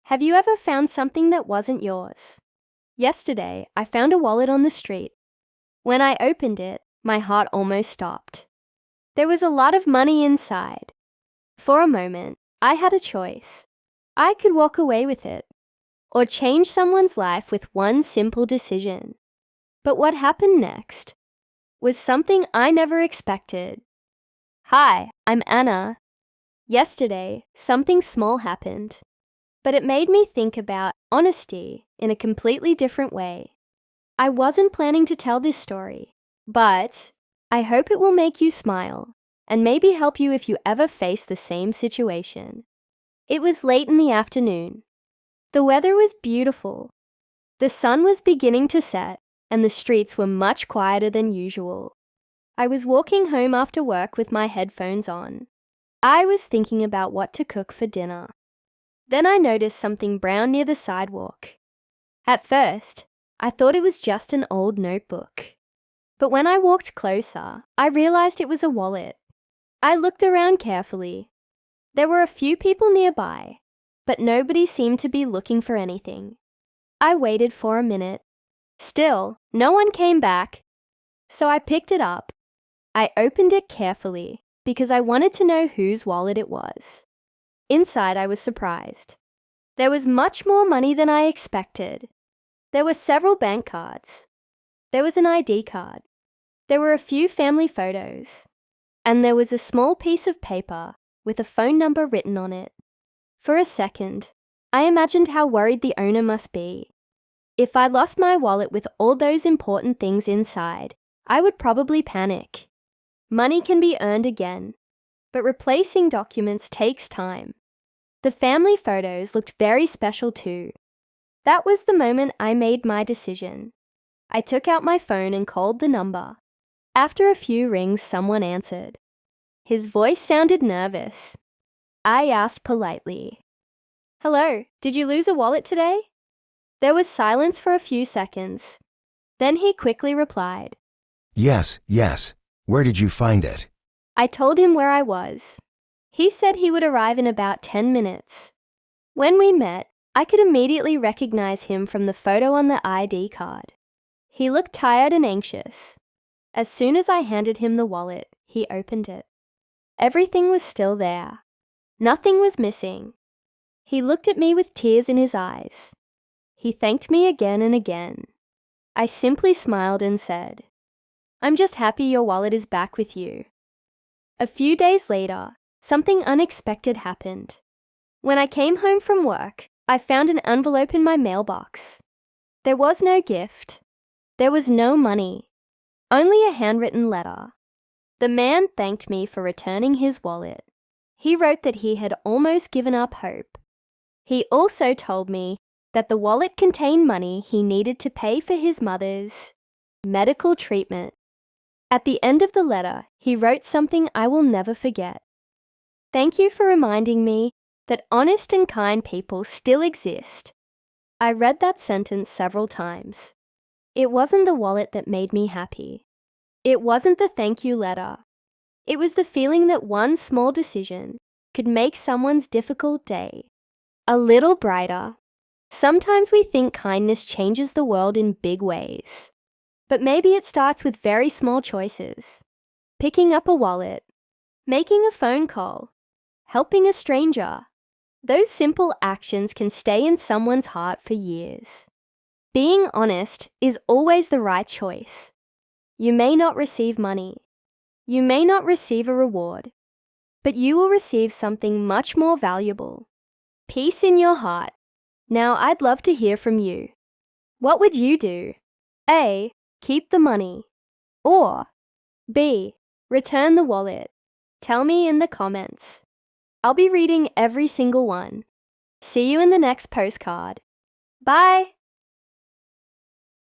Have you ever found something that wasn't yours? Yesterday, I found a wallet on the street. When I opened it, my heart almost stopped. There was a lot of money inside. For a moment, I had a choice. I could walk away with it, or change someone's life with one simple decision. But what happened next was something I never expected. Hi, I'm Anna. Yesterday, something small happened, but it made me think about honesty in a completely different way. I wasn't planning to tell this story, but I hope it will make you smile and maybe help you if you ever face the same situation. It was late in the afternoon. The weather was beautiful. The sun was beginning to set, and the streets were much quieter than usual. I was walking home after work with my headphones on. I was thinking about what to cook for dinner. Then I noticed something brown near the sidewalk. At first, I thought it was just an old notebook. But when I walked closer, I realized it was a wallet. I looked around carefully. There were a few people nearby, but nobody seemed to be looking for anything. I waited for a minute. Still, no one came back. So I picked it up. I opened it carefully because I wanted to know whose wallet it was. Inside, I was surprised. There was much more money than I expected. There were several bank cards. There was an ID card. There were a few family photos. And there was a small piece of paper with a phone number written on it. For a second, I imagined how worried the owner must be. If I lost my wallet with all those important things inside, I would probably panic. Money can be earned again, but replacing documents takes time. The family photos looked very special too. That was the moment I made my decision. I took out my phone and called the number. After a few rings, someone answered. His voice sounded nervous. I asked politely, "Hello, did you lose a wallet today?" There was silence for a few seconds. Then he quickly replied, Yes. Where did you find it? I told him where I was. He said he would arrive in about 10 minutes. When we met, I could immediately recognize him from the photo on the ID card. He looked tired and anxious. As soon as I handed him the wallet, he opened it. Everything was still there. Nothing was missing. He looked at me with tears in his eyes. He thanked me again and again. I simply smiled and said, "I'm just happy your wallet is back with you." A few days later, something unexpected happened. When I came home from work, I found an envelope in my mailbox. There was no gift. There was no money. Only a handwritten letter. The man thanked me for returning his wallet. He wrote that he had almost given up hope. He also told me that the wallet contained money he needed to pay for his mother's medical treatment. At the end of the letter, he wrote something I will never forget. Thank you for reminding me that honest and kind people still exist. I read that sentence several times. It wasn't the wallet that made me happy. It wasn't the thank you letter. It was the feeling that one small decision could make someone's difficult day a little brighter. Sometimes we think kindness changes the world in big ways. But maybe it starts with very small choices. Picking up a wallet, making a phone call, helping a stranger. Those simple actions can stay in someone's heart for years. Being honest is always the right choice. You may not receive money. You may not receive a reward. But you will receive something much more valuable. Peace in your heart. Now I'd love to hear from you. What would you do? A. Keep the money. Or B. Return the wallet. Tell me in the comments. I'll be reading every single one. See you in the next postcard. Bye!